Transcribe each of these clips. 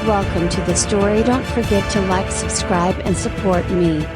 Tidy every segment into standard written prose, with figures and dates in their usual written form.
Welcome to the story. Don't forget to like, subscribe and support me.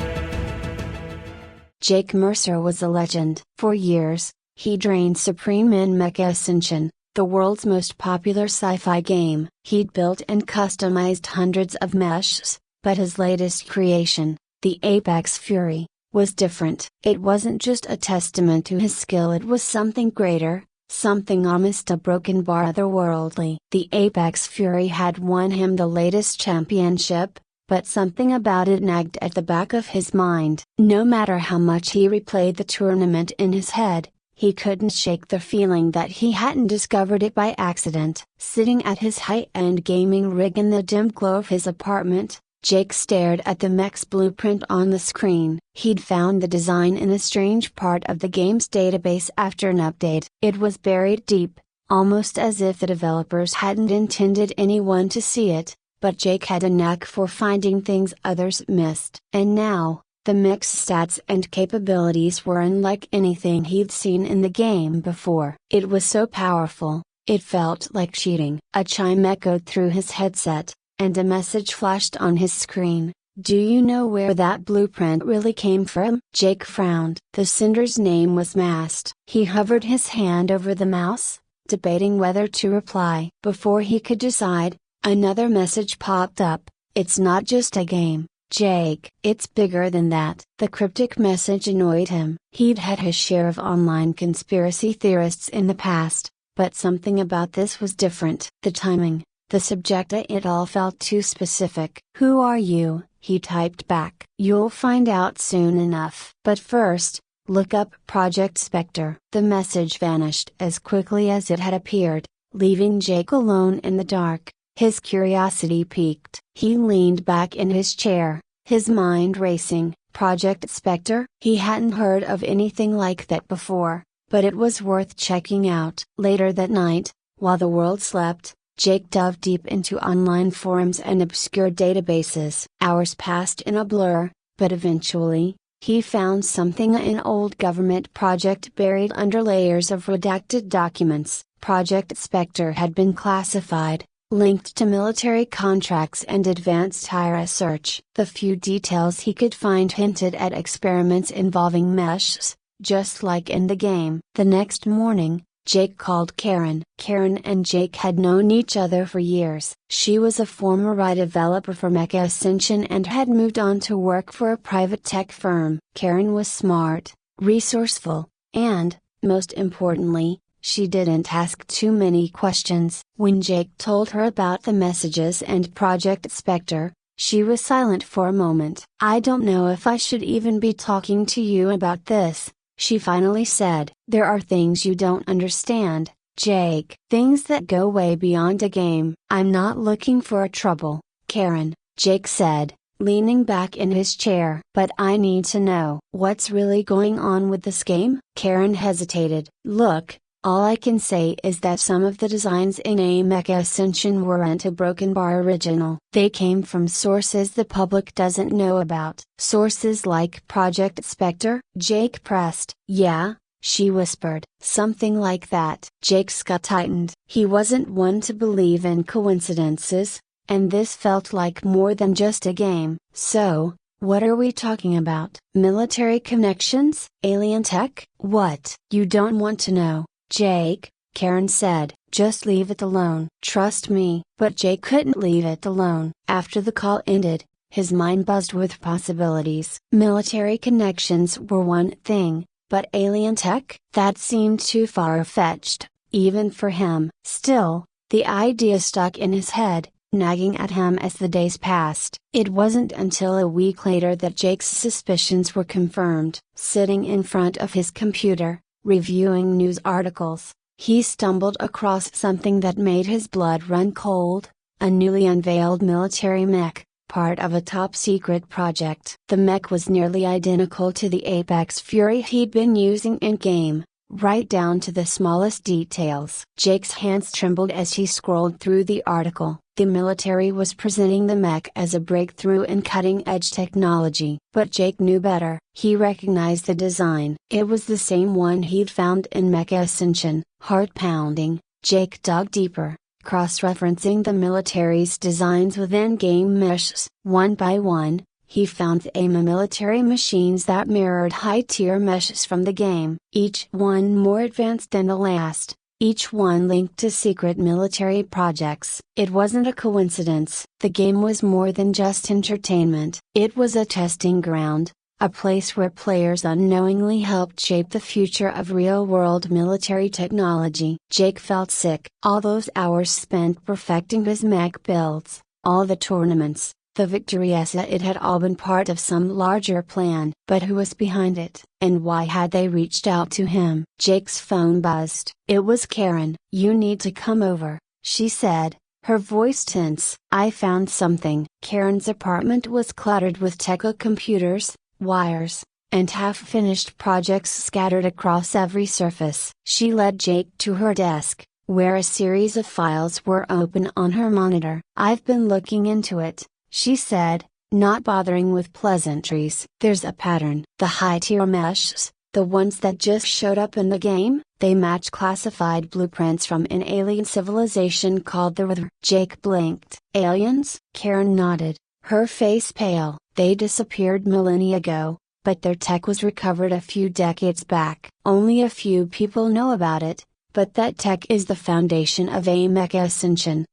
Jake Mercer was a legend. For years, he'd reigned supreme in Mech Ascension, the world's most popular sci-fi game. He'd built and customized hundreds of Mechs, but his latest creation, the Apex Fury, was different. It wasn't just a testament to his skill, it was something greater. Something almost a broken bar otherworldly. The Apex Fury had won him the latest championship, but something about it nagged at the back of his mind. No matter how much he replayed the tournament in his head, he couldn't shake the feeling that he hadn't discovered it by accident. Sitting at his high-end gaming rig in the dim glow of his apartment, Jake stared at the Mech's blueprint on the screen. He'd found the design in a strange part of the game's database after an update. It was buried deep, almost as if the developers hadn't intended anyone to see it, but Jake had a knack for finding things others missed. And now, the Mech's stats and capabilities were unlike anything he'd seen in the game before. It was so powerful, it felt like cheating. A chime echoed through his headset, and a message flashed on his screen. "Do you know where that blueprint really came from?" Jake frowned. The sender's name was masked. He hovered his hand over the mouse, debating whether to reply. Before he could decide, another message popped up. "It's not just a game, Jake. It's bigger than that." The cryptic message annoyed him. He'd had his share of online conspiracy theorists in the past, but something about this was different. The timing, the subject, it all felt too specific. "Who are you?" he typed back. "You'll find out soon enough. But first, look up Project Spectre." The message vanished as quickly as it had appeared, leaving Jake alone in the dark. His curiosity piqued. He leaned back in his chair, his mind racing. Project Spectre? He hadn't heard of anything like that before, but it was worth checking out. Later that night, while the world slept, Jake dove deep into online forums and obscure databases. Hours passed in a blur, but eventually, he found something: an old government project buried under layers of redacted documents. Project Spectre had been classified, linked to military contracts and advanced higher research. The few details he could find hinted at experiments involving Mechs, just like in the game. The next morning, Jake called Karen. Karen and Jake had known each other for years. She was a former AI developer for Mech Ascension and had moved on to work for a private tech firm. Karen was smart, resourceful, and, most importantly, she didn't ask too many questions. When Jake told her about the messages and Project Spectre, she was silent for a moment. "I don't know if I should even be talking to you about this," she finally said. "There are things you don't understand, Jake. Things that go way beyond a game." "I'm not looking for trouble, Karen," Jake said, leaning back in his chair. "But I need to know what's really going on with this game." Karen hesitated. "Look, all I can say is that some of the designs in a Mech Ascension weren't a broken bar original. They came from sources the public doesn't know about." "Sources like Project Spectre?" Jake pressed. "Yeah," she whispered. "Something like that." Jake's gut tightened. He wasn't one to believe in coincidences, and this felt like more than just a game. "So, what are we talking about? Military connections? Alien tech? What?" "You don't want to know, Jake," Karen said. "Just leave it alone." "Trust me." But Jake couldn't leave it alone. After the call ended, his mind buzzed with possibilities. Military connections were one thing, but alien tech? That seemed too far-fetched, even for him. Still, the idea stuck in his head, nagging at him as the days passed. It wasn't until a week later that Jake's suspicions were confirmed. Sitting in front of his computer, reviewing news articles, he stumbled across something that made his blood run cold: a newly unveiled military mech, part of a top-secret project. The mech was nearly identical to the Apex Fury he'd been using in-game, right down to the smallest details. Jake's hands trembled as he scrolled through the article. The military was presenting the mech as a breakthrough in cutting-edge technology. But Jake knew better. He recognized the design. It was the same one he'd found in Mech Ascension. Heart pounding, Jake dug deeper, Cross-referencing the military's designs within game Mechs, one by one, he found military machines that mirrored high-tier Mechs from the game, each one more advanced than the last, each one linked to secret military projects. It wasn't a coincidence. The game was more than just entertainment. It was a testing ground, a place where players unknowingly helped shape the future of real-world military technology. Jake felt sick. All those hours spent perfecting his mech builds, all the tournaments, the victories, it had all been part of some larger plan. But who was behind it, and why had they reached out to him? Jake's phone buzzed. It was Karen. "You need to come over," she said, her voice tense. "I found something." Karen's apartment was cluttered with tech computers, wires, and half-finished projects scattered across every surface. She led Jake to her desk, where a series of files were open on her monitor. "I've been looking into it," she said, not bothering with pleasantries. "There's a pattern. The high-tier Mechs, the ones that just showed up in the game, they match classified blueprints from an alien civilization called the River." Jake blinked. "Aliens?" Karen nodded, her face pale. "They disappeared millennia ago, but their tech was recovered a few decades back. Only a few people know about it, but that tech is the foundation of a mecha ascension.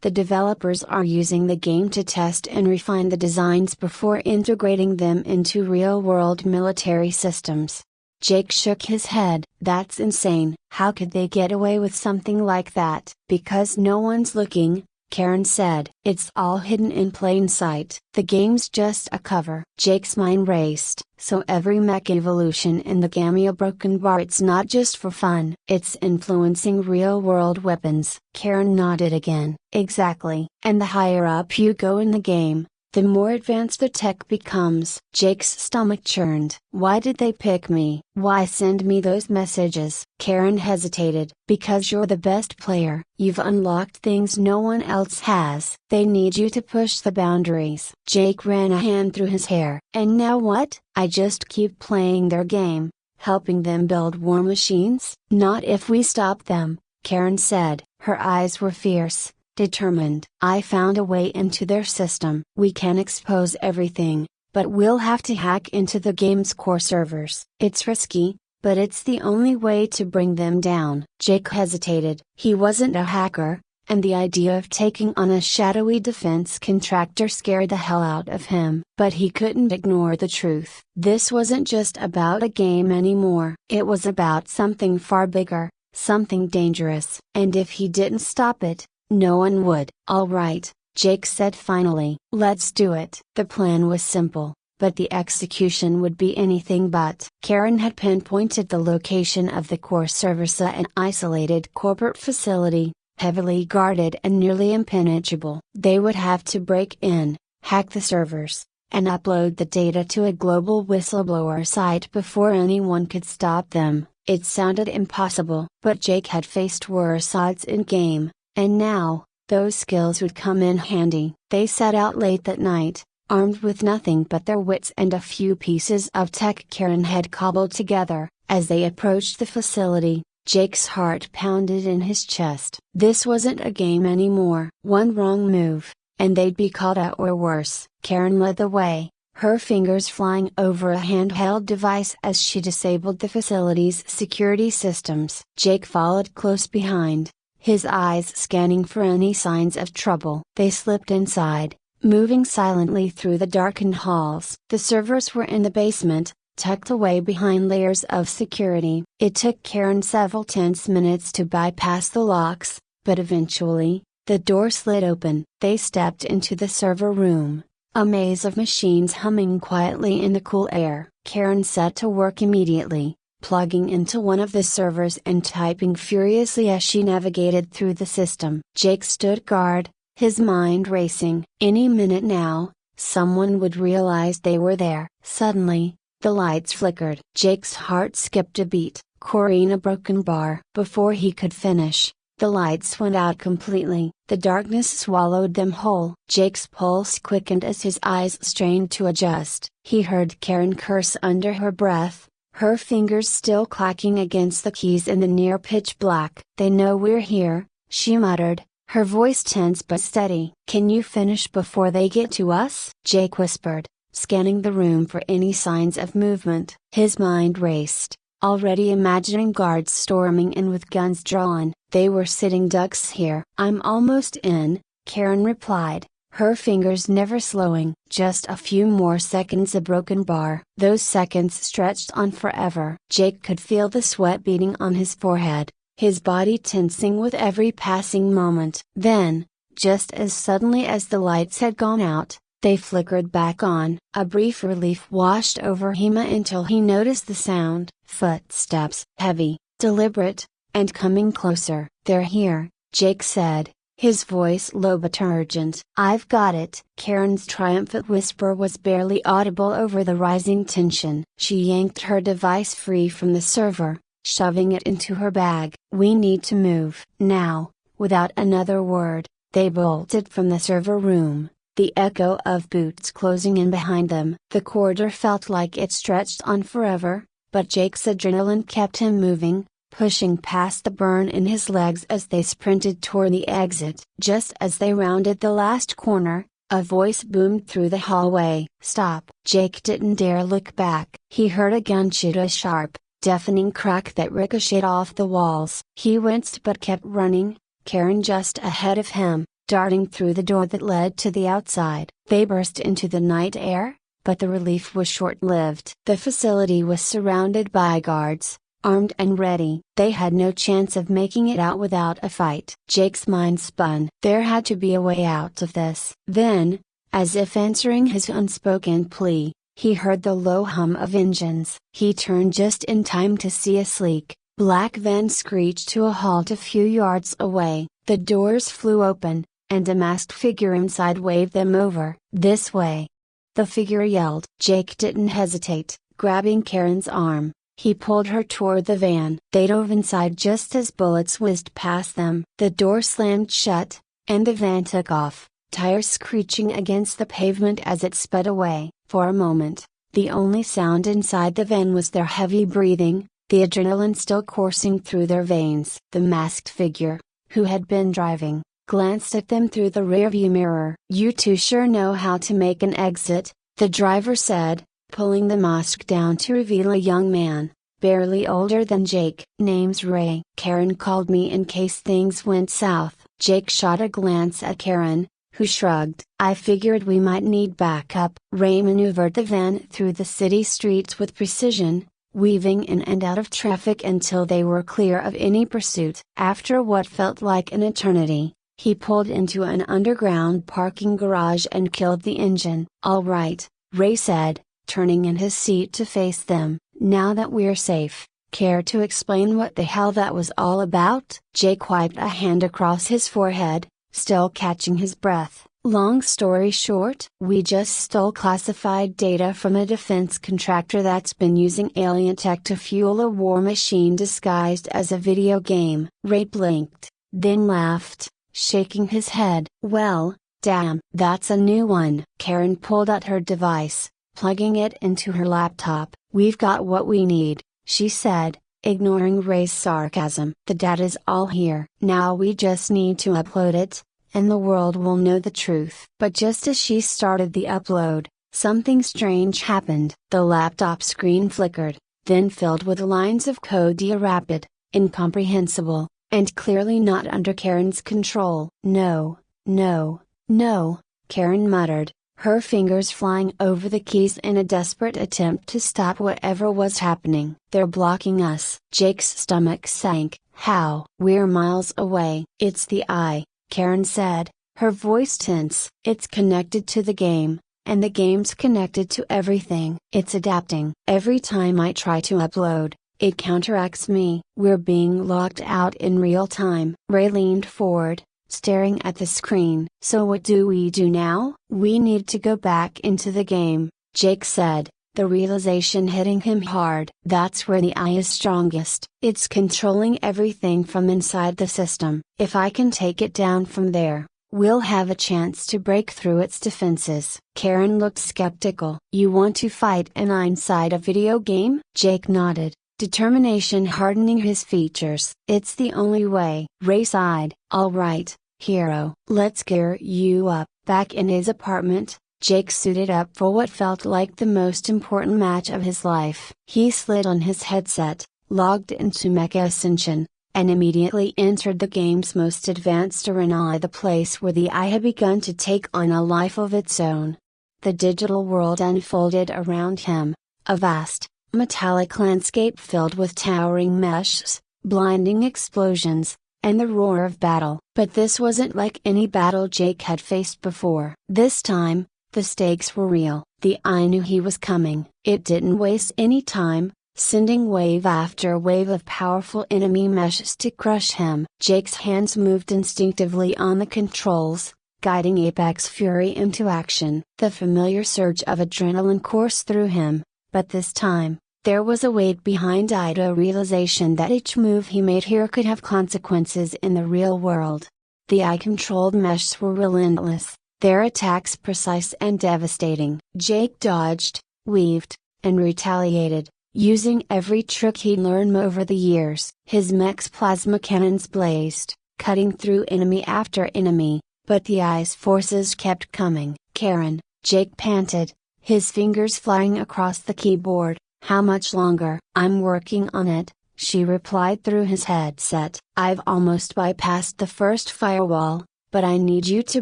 The developers are using the game to test and refine the designs before integrating them into real-world military systems." Jake shook his head. "That's insane. How could they get away with something like that?" "Because no one's looking," Karen said. "It's all hidden in plain sight. The game's just a cover." Jake's mind raced. "So every mech evolution in the game a broken bar, it's not just for fun. It's influencing real-world weapons." Karen nodded again. "Exactly. And the higher up you go in the game, the more advanced the tech becomes." Jake's stomach churned. "Why did they pick me? Why send me those messages?" Karen hesitated. "Because you're the best player. You've unlocked things no one else has. They need you to push the boundaries." Jake ran a hand through his hair. "And now what?" "I just keep playing their game, helping them build war machines." "Not if we stop them," Karen said. Her eyes were fierce, determined. "I found a way into their system. We can expose everything, but we'll have to hack into the game's core servers. It's risky, but it's the only way to bring them down." Jake hesitated. He wasn't a hacker, and the idea of taking on a shadowy defense contractor scared the hell out of him. But he couldn't ignore the truth. This wasn't just about a game anymore. It was about something far bigger, something dangerous. And if he didn't stop it, no one would. "All right," Jake said finally. "Let's do it." The plan was simple, but the execution would be anything but. Karen had pinpointed the location of the core servers, an isolated corporate facility, heavily guarded and nearly impenetrable. They would have to break in, hack the servers, and upload the data to a global whistleblower site before anyone could stop them. It sounded impossible, but Jake had faced worse odds in game. And now, those skills would come in handy. They set out late that night, armed with nothing but their wits and a few pieces of tech Karen had cobbled together. As they approached the facility, Jake's heart pounded in his chest. This wasn't a game anymore. One wrong move, and they'd be caught out or worse. Karen led the way, her fingers flying over a handheld device as she disabled the facility's security systems. Jake followed close behind, his eyes scanning for any signs of trouble. They slipped inside, moving silently through the darkened halls. The servers were in the basement, tucked away behind layers of security. It took Karen several tense minutes to bypass the locks, but eventually, the door slid open. They stepped into the server room, a maze of machines humming quietly in the cool air. Karen set to work immediately, plugging into one of the servers and typing furiously as she navigated through the system. Jake stood guard, his mind racing. Any minute now, someone would realize they were there. Suddenly, the lights flickered. Jake's heart skipped a beat. "Corinne, a broken bar." Before he could finish, the lights went out completely. The darkness swallowed them whole. Jake's pulse quickened as his eyes strained to adjust. He heard Karen curse under her breath, her fingers still clacking against the keys in the near pitch black. "They know we're here," she muttered, her voice tense but steady. "Can you finish before they get to us?" Jake whispered, scanning the room for any signs of movement. His mind raced, already imagining guards storming in with guns drawn. "They were sitting ducks here." "I'm almost in," Karen replied, her fingers never slowing. "Just a few more seconds." A broken bar. Those seconds stretched on forever. Jake could feel the sweat beading on his forehead, his body tensing with every passing moment. Then, just as suddenly as the lights had gone out, they flickered back on. A brief relief washed over him until he noticed the sound. Footsteps. Heavy, deliberate, and coming closer. "They're here," Jake said, his voice low but urgent. "I've got it." Karen's triumphant whisper was barely audible over the rising tension. She yanked her device free from the server, shoving it into her bag. "We need to move." Now, without another word, they bolted from the server room, the echo of boots closing in behind them. The corridor felt like it stretched on forever, but Jake's adrenaline kept him moving, pushing past the burn in his legs as they sprinted toward the exit. Just as they rounded the last corner, a voice boomed through the hallway. "Stop!" Jake didn't dare look back. He heard a gun shoot a sharp, deafening crack that ricocheted off the walls. He winced but kept running, Karen just ahead of him, darting through the door that led to the outside. They burst into the night air, but the relief was short-lived. The facility was surrounded by guards, armed and ready. They had no chance of making it out without a fight. Jake's mind spun. There had to be a way out of this. Then, as if answering his unspoken plea, he heard the low hum of engines. He turned just in time to see a sleek, black van screech to a halt a few yards away. The doors flew open, and a masked figure inside waved them over. "This way!" the figure yelled. Jake didn't hesitate. Grabbing Karen's arm, he pulled her toward the van. They dove inside just as bullets whizzed past them. The door slammed shut, and the van took off, tires screeching against the pavement as it sped away. For a moment, the only sound inside the van was their heavy breathing, the adrenaline still coursing through their veins. The masked figure, who had been driving, glanced at them through the rearview mirror. "You two sure know how to make an exit," the driver said, pulling the mask down to reveal a young man, barely older than Jake. "Name's Ray. Karen called me in case things went south." Jake shot a glance at Karen, who shrugged. "I figured we might need backup." Ray maneuvered the van through the city streets with precision, weaving in and out of traffic until they were clear of any pursuit. After what felt like an eternity, he pulled into an underground parking garage and killed the engine. "All right," Ray said, turning in his seat to face them. "Now that we're safe, care to explain what the hell that was all about?" Jake wiped a hand across his forehead, still catching his breath. "Long story short, we just stole classified data from a defense contractor that's been using alien tech to fuel a war machine disguised as a video game." Ray blinked, then laughed, shaking his head. "Well, damn, that's a new one." Karen pulled out her device, plugging it into her laptop. "We've got what we need," she said, ignoring Ray's sarcasm. "The data's all here. Now we just need to upload it, and the world will know the truth." But just as she started the upload, something strange happened. The laptop screen flickered, then filled with lines of code rapid, incomprehensible, and clearly not under Karen's control. "No, no, no," Karen muttered, her fingers flying over the keys in a desperate attempt to stop whatever was happening. "They're blocking us." Jake's stomach sank. "How?" "We're miles away." "It's the eye," Karen said, her voice tense. "It's connected to the game, and the game's connected to everything. It's adapting. Every time I try to upload, it counteracts me." "We're being locked out in real time." Ray leaned forward, staring at the screen. "So what do we do now?" "We need to go back into the game," Jake said, the realization hitting him hard. "That's where the eye is strongest. It's controlling everything from inside the system. If I can take it down from there, we'll have a chance to break through its defenses." Karen looked skeptical. "You want to fight an eye inside a video game?" Jake nodded, determination hardening his features. "It's the only way." Ray sighed. "All right, hero. Let's gear you up. Back in his apartment, Jake suited up for what felt like the most important match of his life. He slid on his headset, logged into Mech Ascension, and immediately entered the game's most advanced arena, the place where the eye had begun to take on a life of its own. The digital world unfolded around him, a vast, metallic landscape filled with towering meshes, blinding explosions, and the roar of battle. But this wasn't like any battle Jake had faced before. This time, the stakes were real. The eye knew he was coming. It didn't waste any time, sending wave after wave of powerful enemy meshes to crush him. Jake's hands moved instinctively on the controls, guiding Apex Fury into action. The familiar surge of adrenaline coursed through him, but this time, there was a weight behind it, a realization that each move he made here could have consequences in the real world. The eye-controlled meshes were relentless, their attacks precise and devastating. Jake dodged, weaved, and retaliated, using every trick he'd learned over the years. His mech's plasma cannons blazed, cutting through enemy after enemy, but the eye's forces kept coming. Karen, Jake panted, his fingers flying across the keyboard. How much longer? I'm working on it, she replied through his headset. I've almost bypassed the first firewall, but I need you to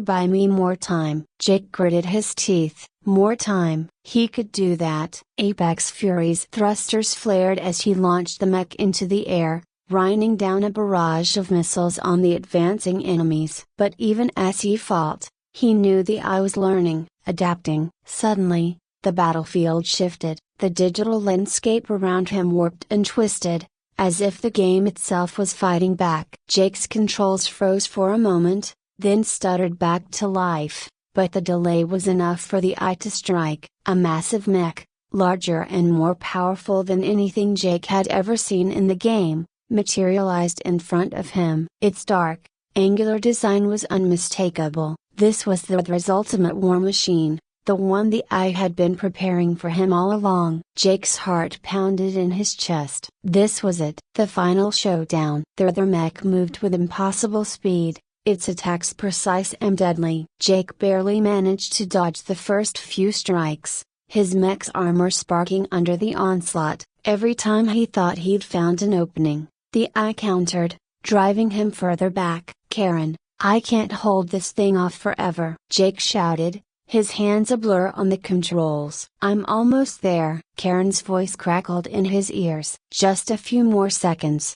buy me more time. Jake gritted his teeth. More time. He could do that. Apex Fury's thrusters flared as he launched the mech into the air, raining down a barrage of missiles on the advancing enemies. But even as he fought, he knew the eye was learning, adapting. Suddenly, the battlefield shifted. The digital landscape around him warped and twisted, as if the game itself was fighting back. Jake's controls froze for a moment, then stuttered back to life, but the delay was enough for the eye to strike. A massive mech, larger and more powerful than anything Jake had ever seen in the game, materialized in front of him. Its dark, angular design was unmistakable. This was the Other's ultimate war machine, the one the eye had been preparing for him all along. Jake's heart pounded in his chest. This was it. The final showdown. The other mech moved with impossible speed, its attacks precise and deadly. Jake barely managed to dodge the first few strikes, his mech's armor sparking under the onslaught. Every time he thought he'd found an opening, the eye countered, driving him further back. Karen, I can't hold this thing off forever, Jake shouted, his hands a blur on the controls. I'm almost there. Karen's voice crackled in his ears. Just a few more seconds.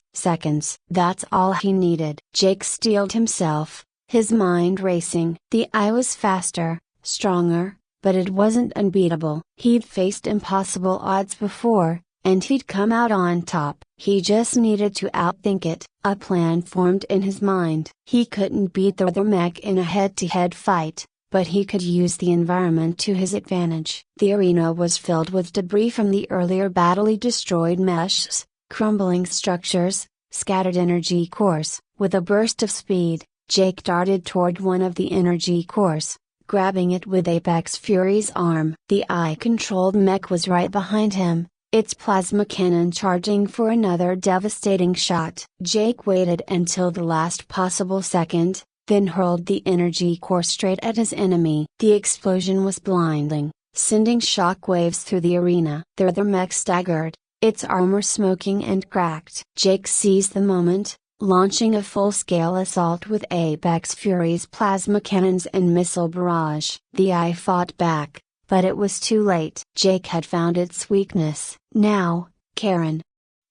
That's all he needed. Jake steeled himself, his mind racing. The eye was faster, stronger, but it wasn't unbeatable. He'd faced impossible odds before, and he'd come out on top. He just needed to outthink it. A plan formed in his mind. He couldn't beat the other mech in a head-to-head fight, but he could use the environment to his advantage. The arena was filled with debris from the earlier battle, destroyed meshes, crumbling structures, scattered energy cores. With a burst of speed, Jake darted toward one of the energy cores, grabbing it with Apex Fury's arm. The eye-controlled mech was right behind him, its plasma cannon charging for another devastating shot. Jake waited until the last possible second, then hurled the energy core straight at his enemy. The explosion was blinding, sending shock waves through the arena. The other mech staggered, its armor smoking and cracked. Jake seized the moment, launching a full-scale assault with Apex Fury's plasma cannons and missile barrage. The eye fought back, but it was too late. Jake had found its weakness. Now, Karen,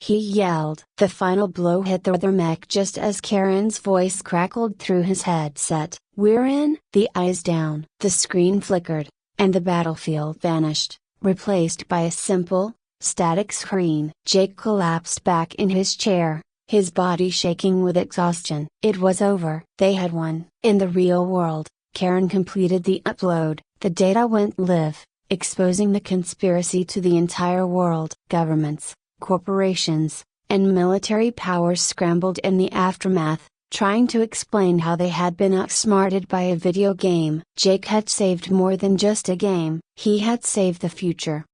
he yelled. The final blow hit the other mech just as Karen's voice crackled through his headset. We're in! The eyes down. The screen flickered, and the battlefield vanished, replaced by a simple, static screen. Jake collapsed back in his chair, his body shaking with exhaustion. It was over. They had won. In the real world, Karen completed the upload. The data went live, exposing the conspiracy to the entire world. Governments, corporations, and military powers scrambled in the aftermath, trying to explain how they had been outsmarted by a video game. Jake had saved more than just a game. He had saved the future.